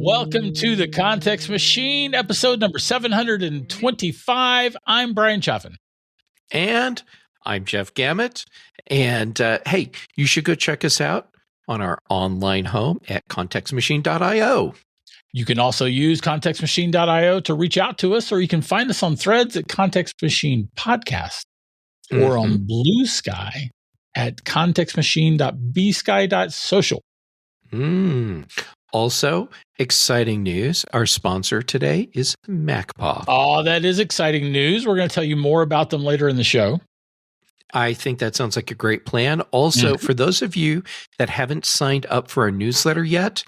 Welcome to the Context Machine, episode number 725. I'm Bryan Chaffin. And I'm Jeff Gamet. And hey, you should go check us out on our online home at contextmachine.io. You can also use contextmachine.io to reach out to us, or you can find us on Threads at Context Machine Podcast or on Blue Sky at contextmachine.bsky.social. Also, exciting news. Our sponsor today is MacBook. Oh, that is exciting news. We're going to tell you more about them later in the show. I think that sounds like a great plan. Also, for those of you that haven't signed up for our newsletter yet,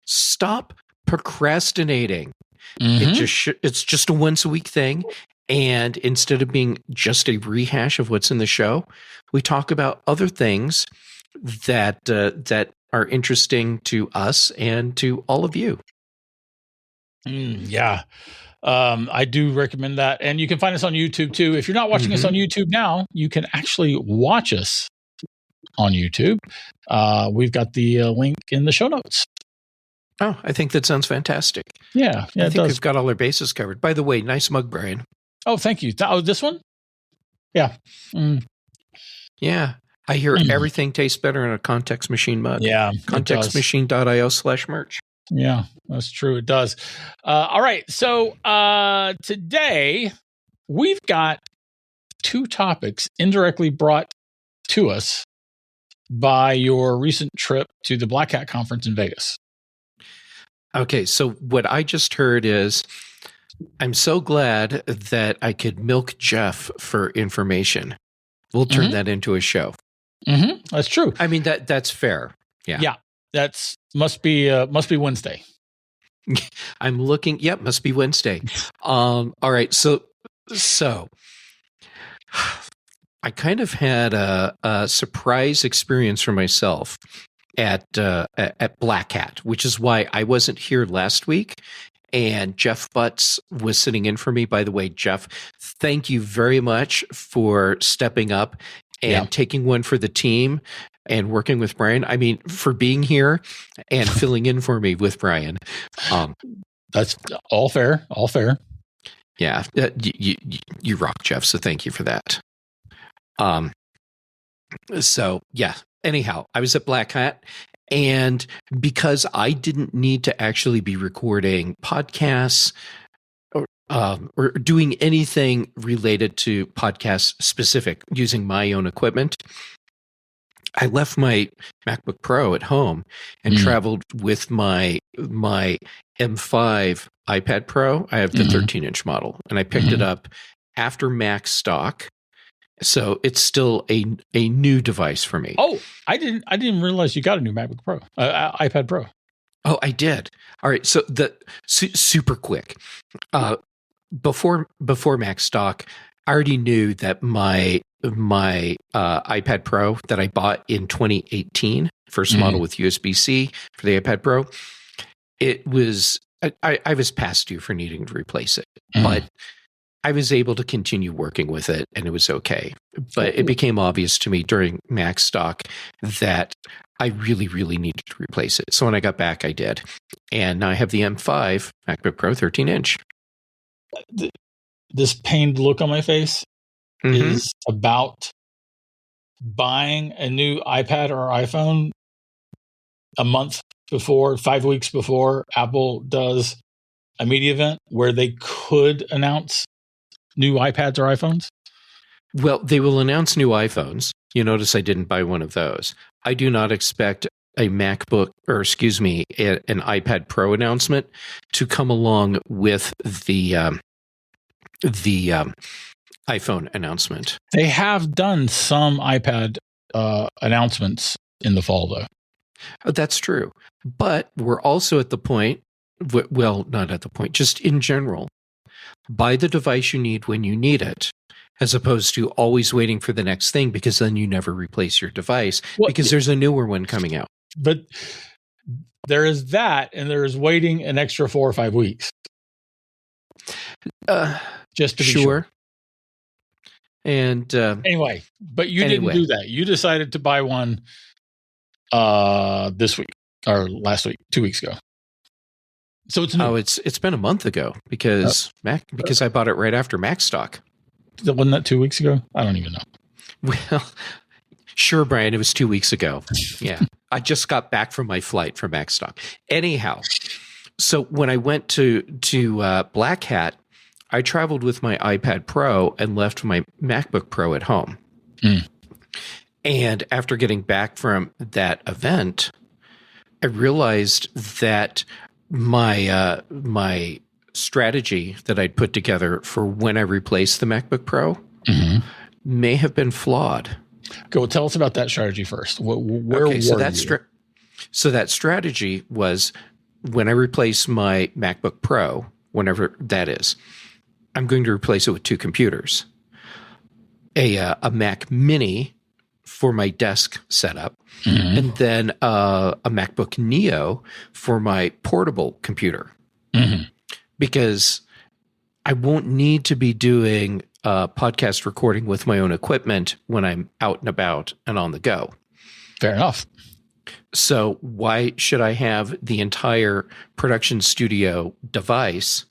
stop procrastinating. It's just a once a week thing. And instead of being just a rehash of what's in the show, we talk about other things that are interesting to us and to all of you. Yeah. I do recommend that. And you can find us on YouTube too. If you're not watching us on YouTube now, you can actually watch us on YouTube. We've got the link in the show notes. Oh, I think that sounds fantastic. Yeah, I think we've got all our bases covered. By the way, nice mug, Bryan. Oh, thank you. Oh, this one? Yeah. Yeah. I hear everything tastes better in a Context Machine mug. Yeah. Contextmachine.io/merch. Yeah, that's true. It does. All right. So today we've got two topics indirectly brought to us by your recent trip to the Black Hat Conference in Vegas. Okay. So what I just heard is I'm so glad that I could milk Jeff for information. We'll turn that into a show. That's true. I mean, that's fair. Yeah. Yeah. That's must be Wednesday. I'm looking. Yep. Must be Wednesday. All right. So I kind of had a surprise experience for myself at Black Hat, which is why I wasn't here last week. And Jeff Butts was sitting in for me. By the way, Jeff, thank you very much for stepping up and taking one for the team and working with Bryan. I mean, for being here and filling in for me with Bryan. That's all fair. All fair. Yeah. You rock, Jeff. So thank you for that. So yeah, anyhow, I was at Black Hat. And because I didn't need to actually be recording podcasts or doing anything related to podcast specific using my own equipment, I left my MacBook Pro at home and traveled with my M5 iPad Pro. I have the 13-inch model, and I picked it up after Mac stock. So it's still a new device for me. Oh, I didn't realize you got a new MacBook Pro, iPad Pro. Oh, I did. All right. So super quick. Before Mac stock, I already knew that my iPad Pro that I bought in 2018, first model with USB-C for the iPad Pro, it was I was past due for needing to replace it, but I was able to continue working with it, and it was okay. But it became obvious to me during Mac stock that I really, really needed to replace it. So when I got back, I did. And now I have the M5 MacBook Pro 13-inch. This pained look on my face is about buying a new iPad or iPhone a month before, 5 weeks before Apple does a media event where they could announce new iPads or iPhones? Well, they will announce new iPhones. You notice I didn't buy one of those. I do not expect a MacBook, or excuse me, an iPad Pro announcement to come along with the iPhone announcement. They have done some iPad announcements in the fall, though. Oh, that's true. But we're also at the point, well, not at the point, just in general, buy the device you need when you need it, as opposed to always waiting for the next thing, because then you never replace your device because there's a newer one coming out. But there is that, and there is waiting an extra 4 or 5 weeks. Just to be sure. And anyway, but you didn't do that. You decided to buy one this week or last week, 2 weeks ago. So it's new. Oh, it's been a month ago because I bought it right after MacStock. Wasn't that 2 weeks ago? I don't even know. Well, sure, Brian, it was 2 weeks ago. Yeah. I just got back from my flight from MacStock. Anyhow, so when I went to Black Hat, I traveled with my iPad Pro and left my MacBook Pro at home. Mm. And after getting back from that event, I realized that my strategy that I'd put together for when I replaced the MacBook Pro may have been flawed. Okay, well, tell us about that strategy first. Where were you? So that strategy was when I replace my MacBook Pro, whenever that is, I'm going to replace it with two computers. A Mac Mini for my desk setup, and then a MacBook Neo for my portable computer. Because I won't need to be doing podcast recording with my own equipment when I'm out and about and on the go. Fair enough. So why should I have the entire production studio device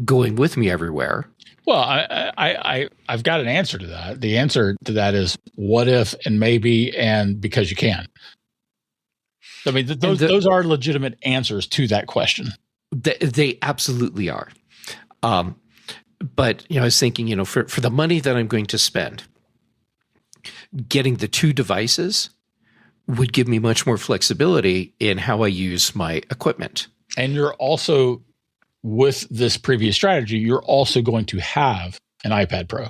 going with me everywhere? Well, I've got an answer to that. The answer to that is what if and maybe and because you can. I mean, those are legitimate answers to that question. They absolutely are. But, I was thinking, for the money that I'm going to spend, getting the two devices would give me much more flexibility in how I use my equipment. And you're also, with this previous strategy, you're also going to have an iPad Pro.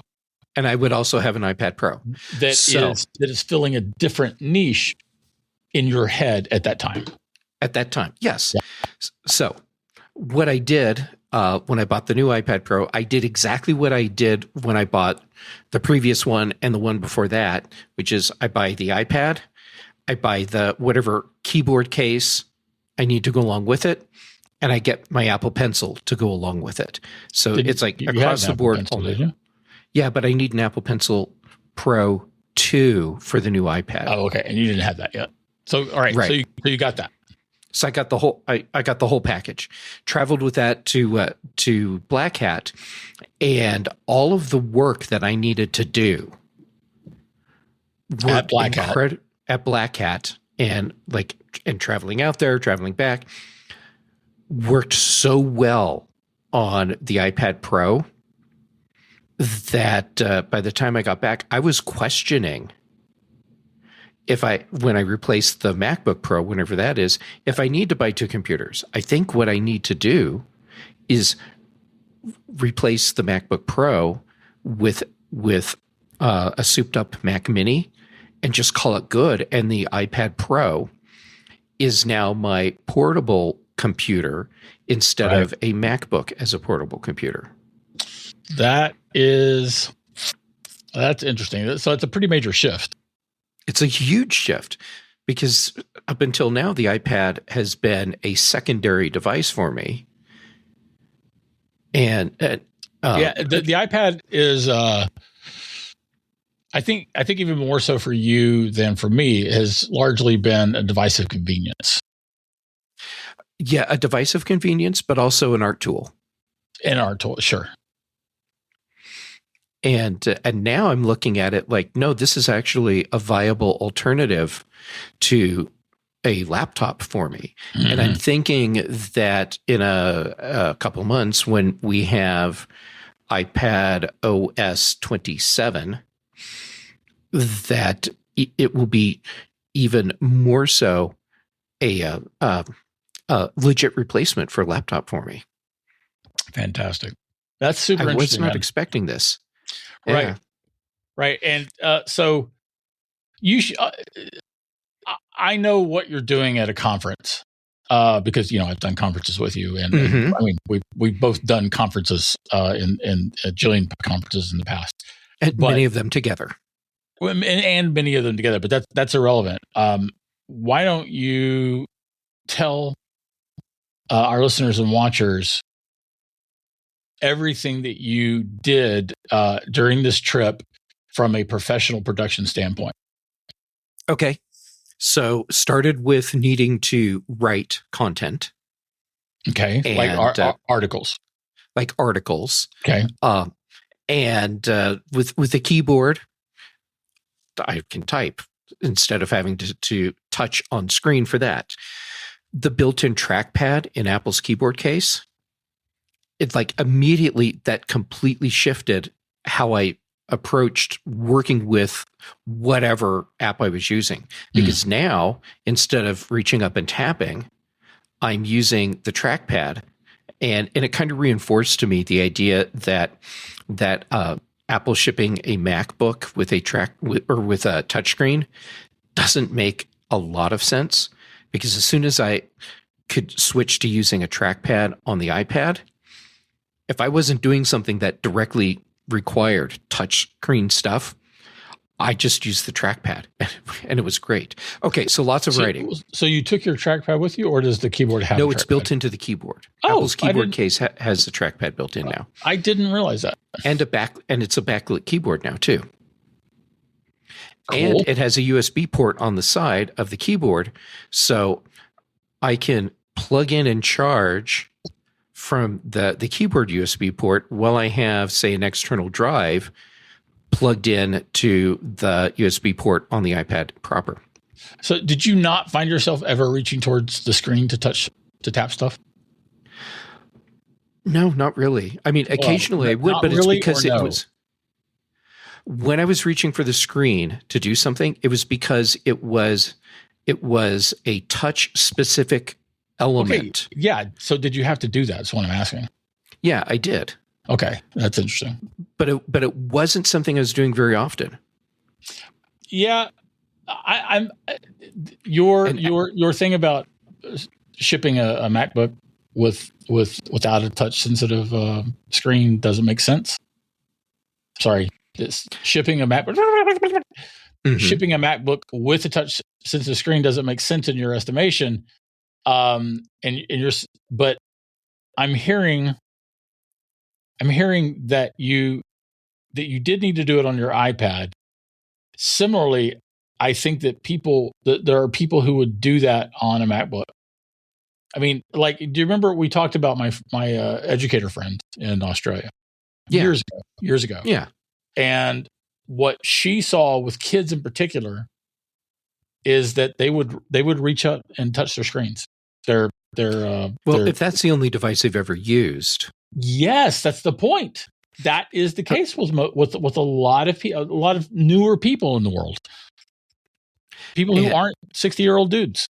And I would also have an iPad Pro. That is filling a different niche in your head at that time. At that time, yes. Yeah. So what I did when I bought the new iPad Pro, I did exactly what I did when I bought the previous one and the one before that, which is I buy the iPad, I buy the whatever keyboard case I need to go along with it, and I get my Apple Pencil to go along with it. So it's like across the board. Pencil, yeah, but I need an Apple Pencil Pro 2 for the new iPad. Oh, okay. And you didn't have that yet. So, all right. So you got that. So I got the whole. I got the whole package. Traveled with that to Black Hat, and all of the work that I needed to do at Black Hat, and traveling out there, traveling back, worked so well on the iPad Pro that by the time I got back, I was questioning when I replace the MacBook Pro, whenever that is, if I need to buy two computers. I think what I need to do is replace the MacBook Pro with a souped up Mac Mini and just call it good. And the iPad Pro is now my portable computer instead of a MacBook as a portable computer. That's interesting. So it's a pretty major shift. It's a huge shift because up until now, the iPad has been a secondary device for me. And the iPad is, I think even more so for you than for me, has largely been a device of convenience. Yeah, a device of convenience, but also an art tool. An art tool, sure. And now I'm looking at it like, no, this is actually a viable alternative to a laptop for me. Mm-hmm. And I'm thinking that in a couple months when we have iPad OS 27, that it will be even more so a legit replacement for a laptop for me. Fantastic. That's super interesting. I was not expecting this. Right. Yeah. Right. And so you I know what you're doing at a conference because, I've done conferences with you. And, and I mean, we've both done conferences in a jillion conferences in the past. And many of them together. And many of them together. But that's irrelevant. Why don't you tell our listeners and watchers everything that you did during this trip from a professional production standpoint? Okay. So started with needing to write content. Okay. And articles. like articles. Okay. And with the keyboard, I can type instead of having to touch on screen for that. The built-in trackpad in Apple's keyboard case, it like immediately that completely shifted how I approached working with whatever app I was using. Because now, instead of reaching up and tapping, I'm using the trackpad. And it kind of reinforced to me the idea that Apple shipping a MacBook with a with a touchscreen doesn't make a lot of sense, because as soon as I could switch to using a trackpad on the iPad, if I wasn't doing something that directly required touchscreen stuff, I just used the trackpad, and it was great. Okay, so lots of writing. So you took your trackpad with you, or does the keyboard have? No, it's built into the keyboard. Apple's keyboard case has the trackpad built in now. I didn't realize that. And it's a backlit keyboard now too. Cool. And it has a USB port on the side of the keyboard, so I can plug in and charge from the keyboard USB port while I have, say, an external drive plugged in to the USB port on the iPad proper. So did you not find yourself ever reaching towards the screen to tap stuff? No, not really. I mean, occasionally I would, but it's because it was when I was reaching for the screen to do something, it was because it was a touch specific element. Okay. Yeah. So did you have to do that? That's what I'm asking. Yeah, I did. Okay, that's interesting. But it wasn't something I was doing very often. Yeah, I'm your thing about shipping a MacBook without a touch sensitive screen doesn't make sense. Sorry, shipping a MacBook shipping a MacBook with a touch sensitive screen doesn't make sense in your estimation. But I'm hearing that you did need to do it on your iPad. Similarly, I think that there are people who would do that on a MacBook. I mean, like, do you remember we talked about my educator friend in Australia years ago? Yeah. And what she saw with kids in particular is that they would reach out and touch their screens. If that's the only device they've ever used. Yes, that's the point. That is the case with a lot of newer people in the world. People who aren't 60-year-old dudes.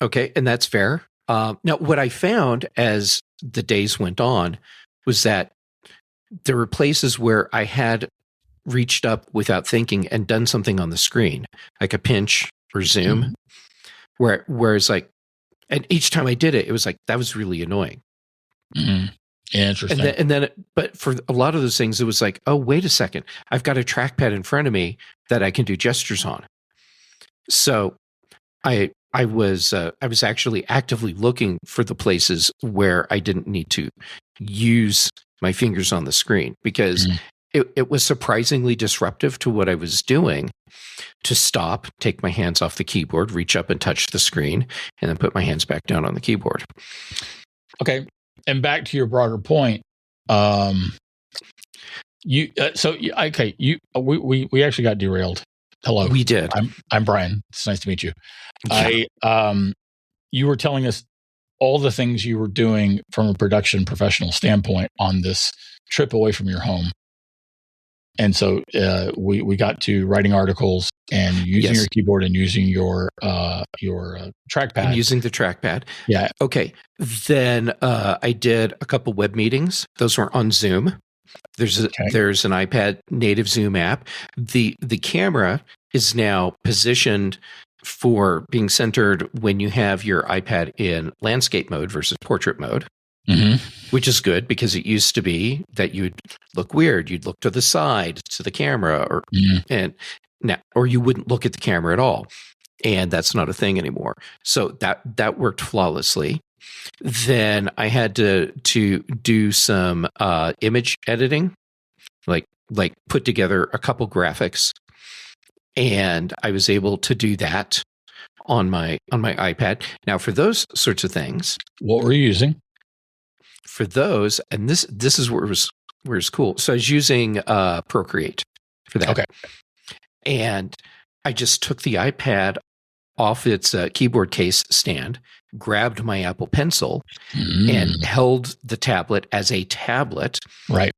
Okay, and that's fair. Now, what I found as the days went on was that there were places where I had reached up without thinking and done something on the screen, like a pinch or zoom, where it's like, and each time I did it, it was like, that was really annoying. Mm-hmm. Interesting. And then, but for a lot of those things, it was like, oh, wait a second, I've got a trackpad in front of me that I can do gestures on. So I was actually actively looking for the places where I didn't need to use my fingers on the screen, because it was surprisingly disruptive to what I was doing to stop, take my hands off the keyboard, reach up and touch the screen, and then put my hands back down on the keyboard. Okay. And back to your broader point, we actually got derailed. Hello, we did. I'm Bryan. It's nice to meet you. Yeah. You were telling us all the things you were doing from a production professional standpoint on this trip away from your home, and so we got to writing articles and using your keyboard and using your trackpad. And using the trackpad. Yeah. Okay. Then I did a couple web meetings. Those were on Zoom. There's an iPad native Zoom app. The camera is now positioned for being centered when you have your iPad in landscape mode versus portrait mode. Which is good, because it used to be that you'd look weird. You'd look to the side to the camera, or you wouldn't look at the camera at all. And that's not a thing anymore. So that worked flawlessly. Then I had to do some image editing, like put together a couple graphics, and I was able to do that on my iPad. Now, for those sorts of things, what were you using? For those, and this is where it's cool. So I was using Procreate for that. Okay. And I just took the iPad off its keyboard case stand, grabbed my Apple Pencil, and held the tablet as a tablet. Right.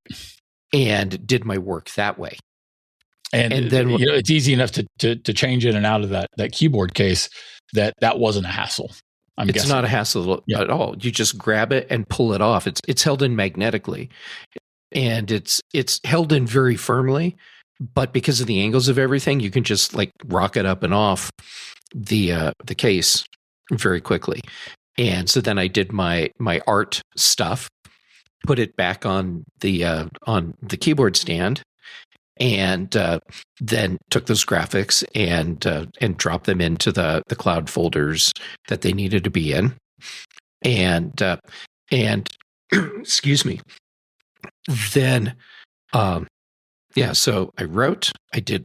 And did my work that way. And then it's easy enough to change in and out of that keyboard case that wasn't a hassle. It's guessing. Not a hassle at all. You just grab it and pull it off. It's held in magnetically, and it's held in very firmly. But because of the angles of everything, you can just like rock it up and off the case very quickly. And so then I did my art stuff, put it back on the keyboard stand, and then took those graphics and dropped them into the cloud folders that they needed to be in, and excuse me. Then, so I did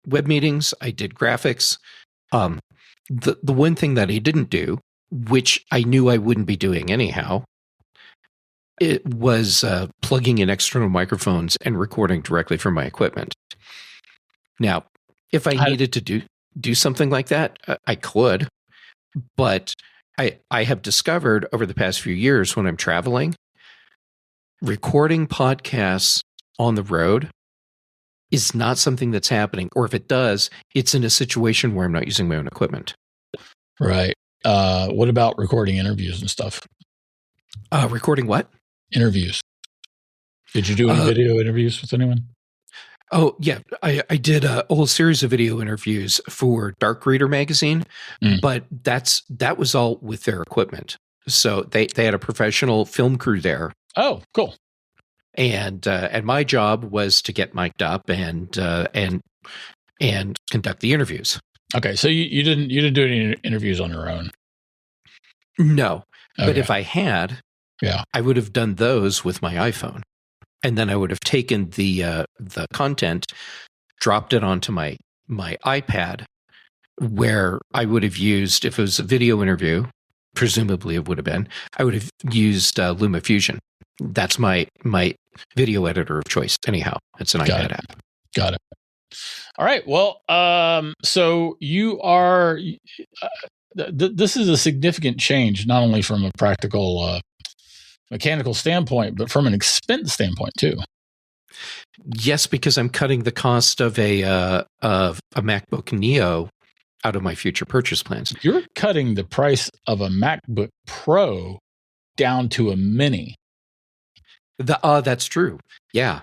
web meetings, I did graphics. The one thing that I didn't do, which I knew I wouldn't be doing anyhow, it was plugging in external microphones and recording directly from my equipment. Now, if I needed to do something like that, I could. But I have discovered over the past few years when I'm traveling, recording podcasts on the road is not something that's happening. Or if it does, it's in a situation where I'm not using my own equipment. Right. What about recording interviews and stuff? Recording what? Interviews. Did you do any video interviews with anyone? Oh, yeah. I did a whole series of video interviews for Dark Reader magazine, but that was all with their equipment. So they had a professional film crew there. Oh, cool. And my job was to get mic'd up and conduct the interviews. Okay, so you didn't do any interviews on your own? No, okay. But if I had, I would have done those with my iPhone, and then I would have taken the content, dropped it onto my iPad, where I would have used, if it was a video interview, presumably it would have been, I would have used LumaFusion. That's my video editor of choice. Anyhow, it's an iPad app. Got it. All right. Well, so you are. This is a significant change, not only from a practical mechanical standpoint, but from an expense standpoint too. Yes, because I'm cutting the cost of a MacBook Neo out of my future purchase plans. You're cutting the price of a MacBook Pro down to a Mini. That's true. Yeah.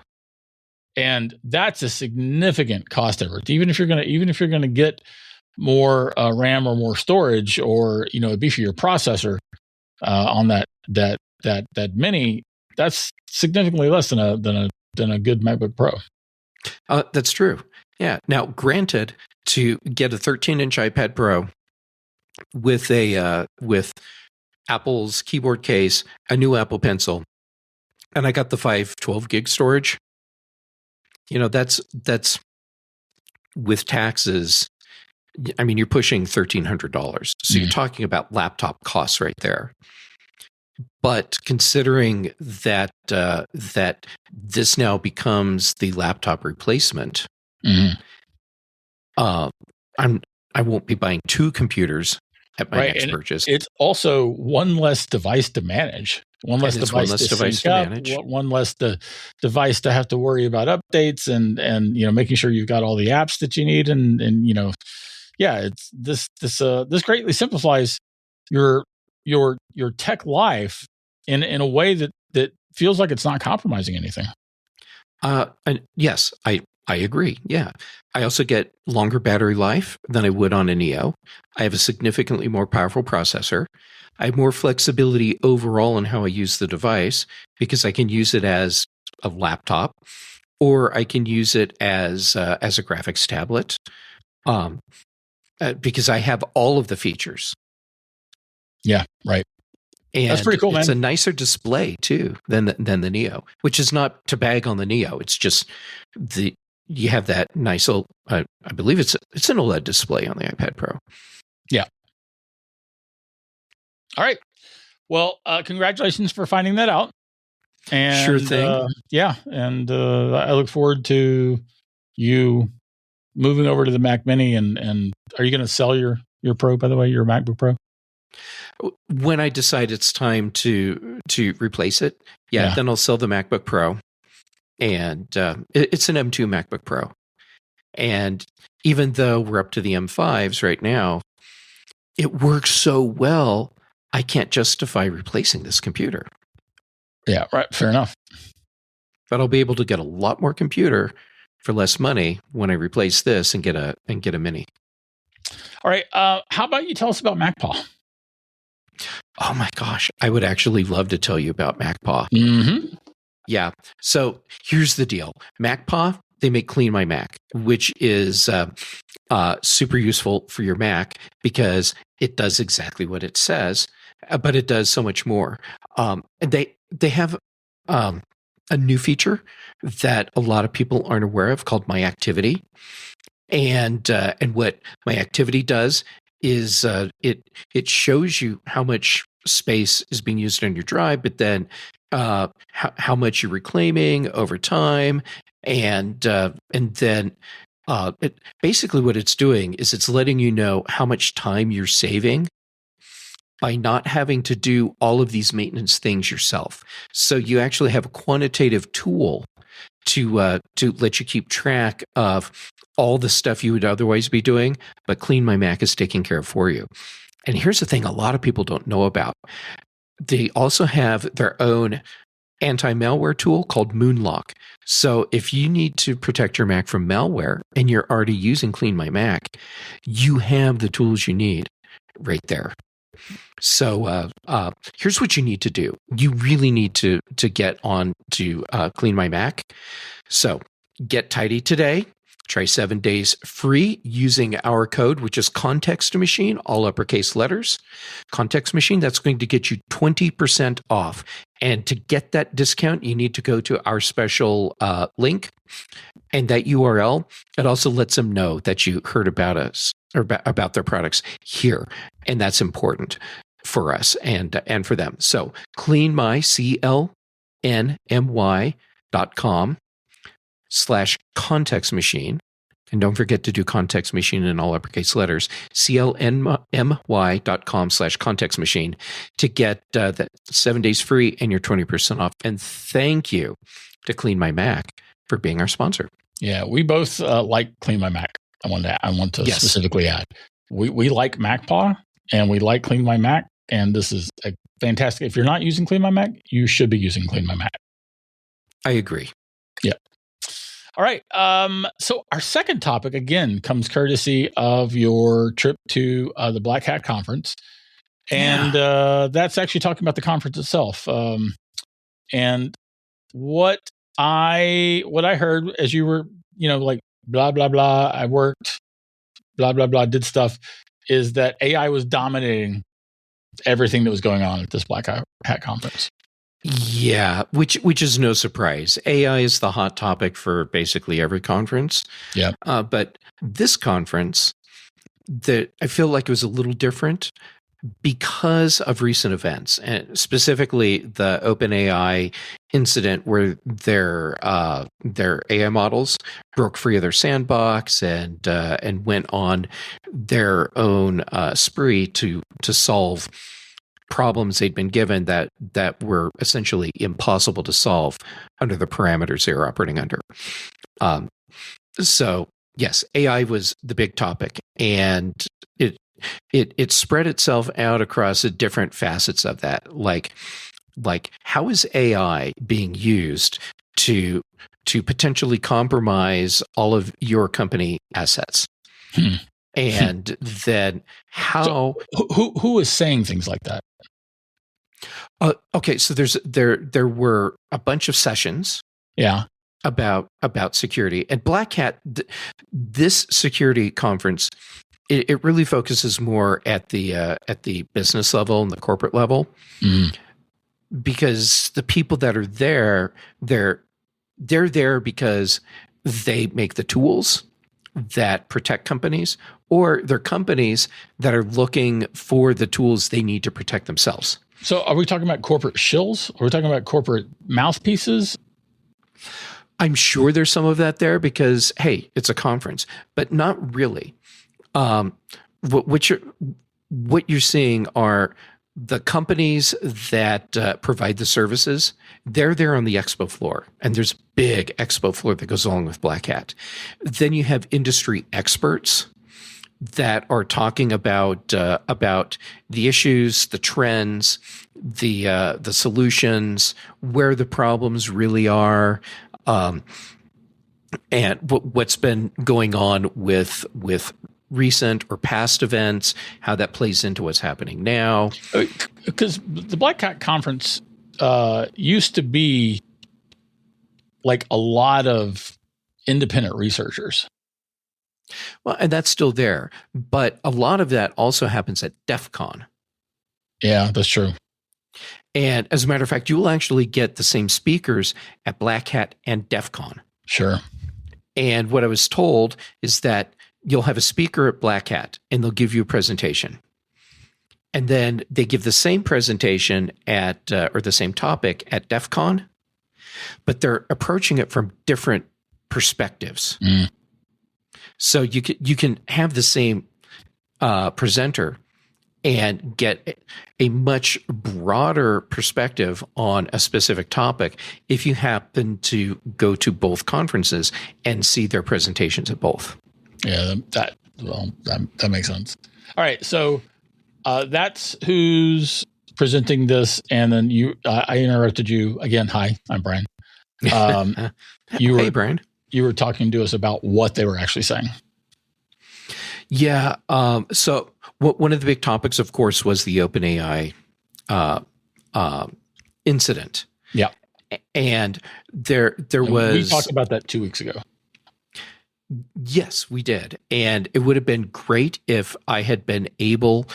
And that's a significant cost difference. Even if you're going to get more RAM or more storage, or a beefier processor on that Mini, that's significantly less than a good MacBook Pro. That's true. Yeah. Now, granted, to get a 13-inch iPad Pro with Apple's keyboard case, a new Apple Pencil, and I got the 512 gig storage. That's with taxes. I mean, you're pushing $1,300. So you're talking about laptop costs right there. But considering that this now becomes the laptop replacement, I won't be buying two computers at my next purchase. It's also one less device to manage. One less device to manage. One less device to have to worry about updates and making sure you've got all the apps that you need and it's this greatly simplifies your tech life in a way that feels like it's not compromising anything. And yes, I agree. Yeah. I also get longer battery life than I would on a Neo. I have a significantly more powerful processor. I have more flexibility overall in how I use the device because I can use it as a laptop or I can use it as a graphics tablet because I have all of the features. Yeah, right. And that's pretty cool, man. It's a nicer display too than the Neo, which is not to bag on the Neo. It's just you have that nice old. I believe it's an OLED display on the iPad Pro. Yeah, All right. Well, congratulations for finding that out. And Sure thing. And I look forward to you moving over to the Mac Mini. And are you going to sell your Pro, by the way, your MacBook Pro? When I decide it's time to replace it, then I'll sell the MacBook Pro. And it's an M2 MacBook Pro. And even though we're up to the M5s right now, it works so well, I can't justify replacing this computer. Yeah, right. Fair enough. But I'll be able to get a lot more computer for less money when I replace this and get a Mini. All right. How about you tell us about MacPaw? Oh my gosh, I would actually love to tell you about MacPaw. Mm-hmm. Yeah. So here's the deal. MacPaw, they make Clean My Mac, which is super useful for your Mac because it does exactly what it says, but it does so much more. And they have a new feature that a lot of people aren't aware of called My Activity. And what My Activity does is it shows you how much space is being used on your drive, but then how much you're reclaiming over time, and then basically what it's doing is it's letting you know how much time you're saving by not having to do all of these maintenance things yourself. So you actually have a quantitative tool to let you keep track of all the stuff you would otherwise be doing, but Clean My Mac is taking care of for you. And here's the thing a lot of people don't know about. They also have their own anti-malware tool called Moonlock. So if you need to protect your Mac from malware and you're already using Clean My Mac, you have the tools you need right there. So here's what you need to do. You really need to get on to Clean My Mac. So get tidy today. Try 7 days free using our code, which is Context Machine, all uppercase letters. Context Machine, that's going to get you 20% off. And to get that discount, you need to go to our special link. And that URL, it also lets them know that you heard about us or about their products here. And that's important for us and for them. So cleanmy, CLNMY.com/context machine. And don't forget to do context machine in all uppercase letters, CLNMY.com/context machine to get that 7 days free and your 20% off. And thank you to Clean My Mac for being our sponsor. Yeah, we both like Clean My Mac. I want to specifically add, we like MacPaw and we like Clean My Mac. And this is a fantastic. If you're not using Clean My Mac, you should be using Clean My Mac. I agree. Yeah. All right. So our second topic, again, comes courtesy of your trip to the Black Hat Conference. And that's actually talking about the conference itself. And what I heard as you were, like, blah, blah, blah, I worked, blah, blah, blah, did stuff, is that AI was dominating everything that was going on at this Black Hat Conference. Yeah, which is no surprise. AI is the hot topic for basically every conference. Yeah. But this conference, I feel like it was a little different because of recent events, and specifically the OpenAI incident where their AI models broke free of their sandbox and went on their own spree to solve problems they'd been given that were essentially impossible to solve under the parameters they were operating under. So yes, AI was the big topic, and it spread itself out across the different facets of that. Like how is AI being used to potentially compromise all of your company assets? And then how? So who is saying things like that? Okay, so there were a bunch of sessions. Yeah. About security. At Black Hat, this security conference, it really focuses more at the business level and the corporate level, because the people that are there, they're there because they make the tools that protect companies, or they're companies that are looking for the tools they need to protect themselves. So are we talking about corporate shills? Are we talking about corporate mouthpieces? I'm sure there's some of that there because, hey, it's a conference, but not really. What you're seeing are the companies that provide the services. They're there on the expo floor, and there's a big expo floor that goes along with Black Hat. Then you have industry experts that are talking about the issues, the trends, the solutions, where the problems really are, and what's been going on with recent or past events, how that plays into what's happening now. Because the Black Hat conference used to be like a lot of independent researchers. Well, and that's still there, but a lot of that also happens at DEF CON. Yeah, that's true. And as a matter of fact, you will actually get the same speakers at Black Hat and DEF CON. Sure. And what I was told is that you'll have a speaker at Black Hat and they'll give you a presentation. And then they give the same presentation at, or the same topic at DEF CON, but they're approaching it from different perspectives. Mm. So you can have the same presenter and get a much broader perspective on a specific topic if you happen to go to both conferences and see their presentations at both. Yeah, that makes sense. All right, so that's who's presenting this, and then I interrupted you again. Hi, I'm Bryan. Hey, Bryan. You were talking to us about what they were actually saying. Yeah. So one of the big topics, of course, was the OpenAI incident. Yeah. And there was... We talked about that 2 weeks ago. Yes, we did. And it would have been great if I had been able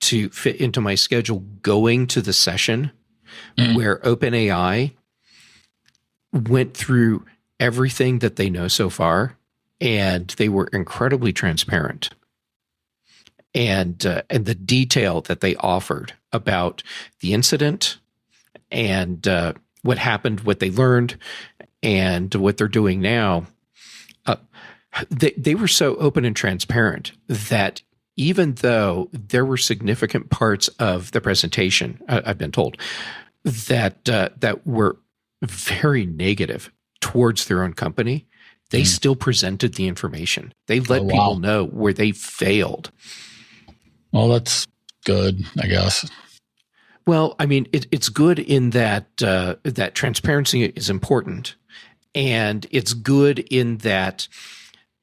to fit into my schedule going to the session where OpenAI went through everything that they know so far, and they were incredibly transparent. And the detail that they offered about the incident and what happened, what they learned, and what they're doing now, they were so open and transparent that even though there were significant parts of the presentation, I've been told, that were very negative towards their own company, they still presented the information. They let people know where they failed. Well, that's good, I guess. Well, I mean, it's good in that that transparency is important, and it's good in that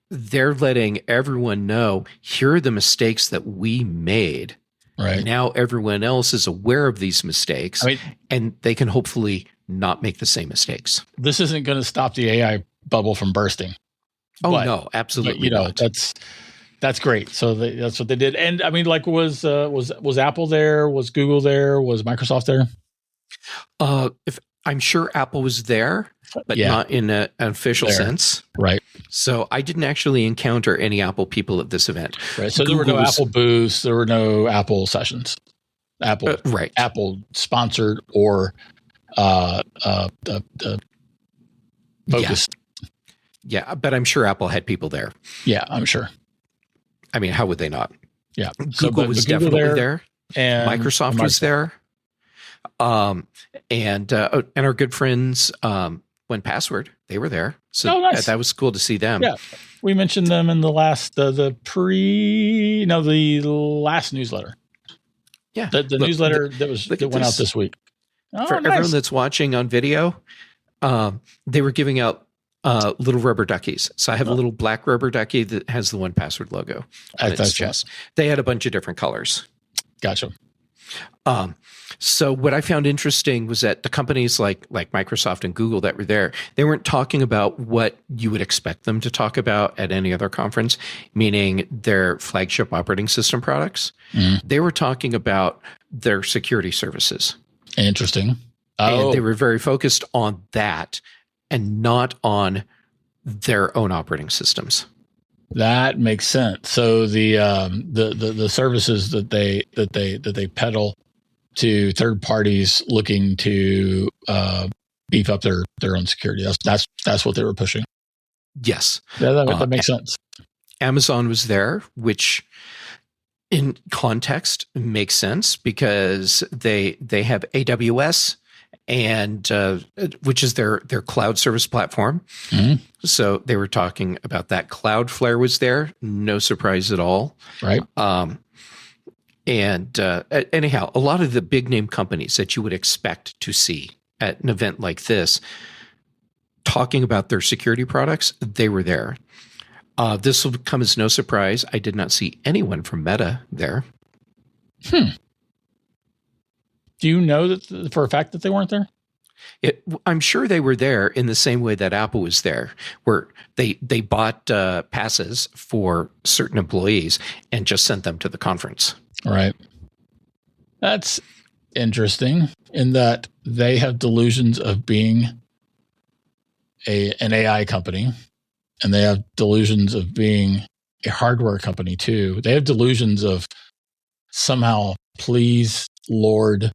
they're letting everyone know, here are the mistakes that we made. Right. Now everyone else is aware of these mistakes, and they can hopefully not make the same mistakes. This isn't going to stop the AI bubble from bursting. Oh, no, absolutely not. That's great. So that's what they did. And I mean, like, was Apple there? Was Google there? Was Microsoft there? If I'm sure Apple was there, but not in an official sense. Right. So I didn't actually encounter any Apple people at this event. Right. So there were no Apple booths. There were no Apple sessions. Apple sponsored or focused. Yeah, but I'm sure Apple had people there. Yeah, I'm sure. I mean, how would they not? Yeah. Google was definitely there. And Microsoft was there. And our good friends, When Password, they were there. So nice. That was cool to see them. Yeah. We mentioned them in the last, the last newsletter. Yeah. The newsletter that went out this week. For everyone that's watching on video, they were giving out little rubber duckies. So I have a little black rubber ducky that has the One Password logo on its chest. They had a bunch of different colors. Gotcha. So what I found interesting was that the companies like Microsoft and Google that were there, they weren't talking about what you would expect them to talk about at any other conference, meaning their flagship operating system products. They were talking about their security services. Interesting. And they were very focused on that and not on their own operating systems. That makes sense. So the services that they peddle to third parties looking to beef up their own security. That's what they were pushing. Yes. That makes sense. Amazon was there, which in context makes sense because they have AWS and which is their cloud service platform. Mm-hmm. So they were talking about that. Cloudflare was there. No surprise at all. Right. And anyhow, a lot of the big name companies that you would expect to see at an event like this talking about their security products, they were there. This will come as no surprise. I did not see anyone from Meta there. Do you know that for a fact that they weren't there? I'm sure they were there in the same way that Apple was there, where they bought passes for certain employees and just sent them to the conference. Right. That's interesting in that they have delusions of being an AI company, and they have delusions of being a hardware company too. They have delusions of somehow, please, Lord,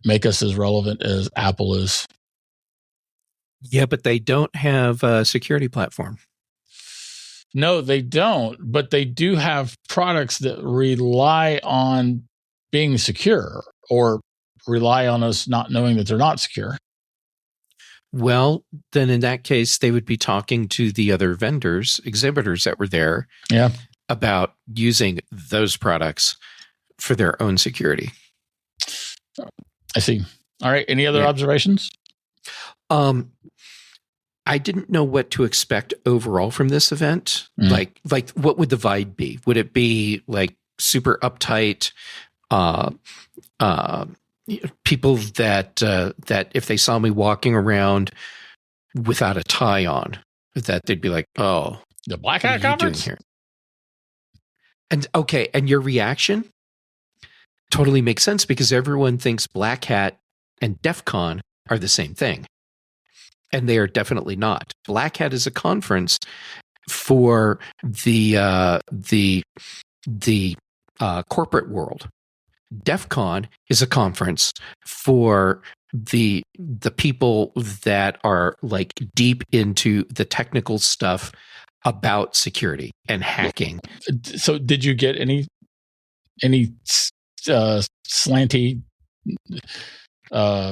make us as relevant as Apple is. Yeah, but they don't have a security platform. No, they don't. But they do have products that rely on being secure or rely on us not knowing that they're not secure. Well, then in that case, they would be talking to the other vendors, exhibitors that were there, about using those products for their own security. I see. All right. Any other observations? I didn't know what to expect overall from this event. Like what would the vibe be? Would it be like super uptight? People that if they saw me walking around without a tie on, that they'd be like, "Oh, the Black Hat conference here." And okay, and your reaction totally makes sense because everyone thinks Black Hat and DEF CON are the same thing. And they are definitely not. Black Hat is a conference for the corporate world. DEF CON is a conference for the people that are like deep into the technical stuff about security and hacking. So did you get any slanty,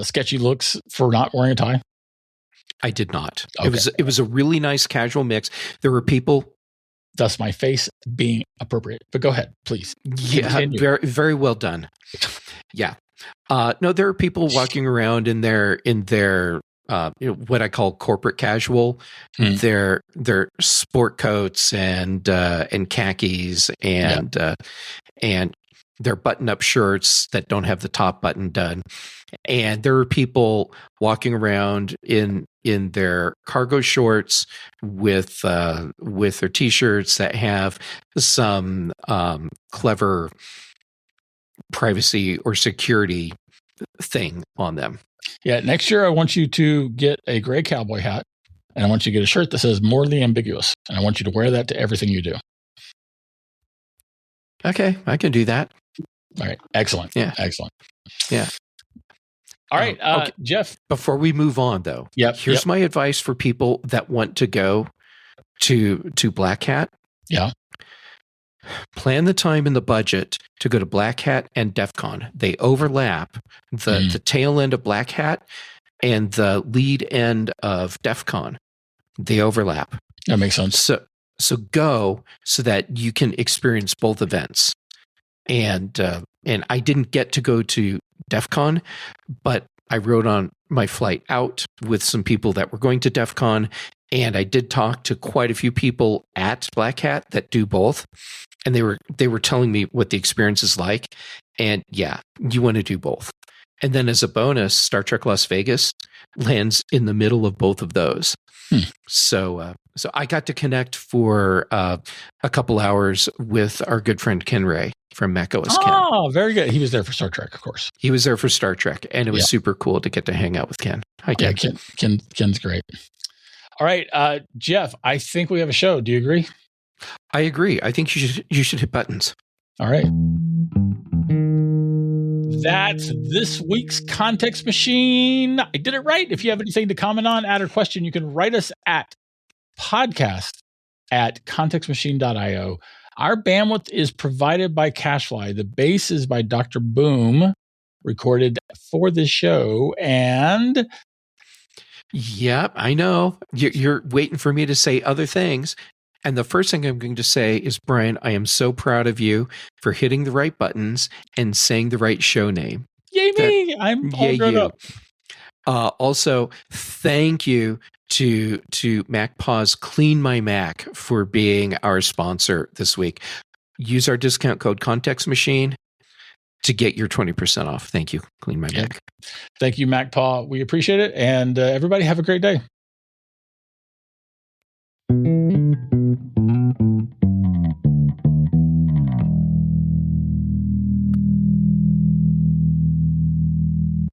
sketchy looks for not wearing a tie? I did not. Okay. It was a really nice casual mix. There were people. Thus, my face being appropriate. But go ahead, please. Yeah, very, very well done. Yeah. No, there are people walking around in their what I call corporate casual. Their sport coats and khakis and their button-up shirts that don't have the top button done. And there are people walking around in their cargo shorts with their t-shirts that have some clever privacy or security thing on them. Yeah, next year I want you to get a gray cowboy hat, and I want you to get a shirt that says "Morally Ambiguous," and I want you to wear that to everything you do. Okay, I can do that. All right, excellent. Yeah, excellent. Yeah. All right, okay. Jeff. Before we move on, though, here's my advice for people that want to go to Black Hat. Yeah. Plan the time and the budget to go to Black Hat and DEF CON. They overlap. The tail end of Black Hat and the lead end of DEF CON. They overlap. That makes sense. So go so that you can experience both events. And I didn't get to go to DEF CON, but I rode on my flight out with some people that were going to DEF CON, and I did talk to quite a few people at Black Hat that do both, and they were telling me what the experience is like. And yeah, you want to do both. And then as a bonus, Star Trek Las Vegas lands in the middle of both of those. So I got to connect for a couple hours with our good friend Ken Ray from macOS Ken. Oh, very good. He was there for Star Trek, of course. He was there for Star Trek, and it was super cool to get to hang out with Ken. Hi, Ken. Yeah, Ken's great. All right, Jeff, I think we have a show. Do you agree? I agree. I think you should hit buttons. All right. That's this week's Context Machine. I did it right. If you have anything to comment on, add or question, you can write us at podcast@contextmachine.io. Our bandwidth is provided by CacheFly. The bass is by Dr. Boom, recorded for the show. And yep, I know. You're waiting for me to say other things. And the first thing I'm going to say is, Bryan, I am so proud of you for hitting the right buttons and saying the right show name. Yay me! I'm all grown up. Also, thank you to MacPause Clean My Mac for being our sponsor this week. Use our discount code Context Machine to get your 20% off. Thank you, Clean My Mac. Thank you, MacPaw. We appreciate it. And everybody have a great day.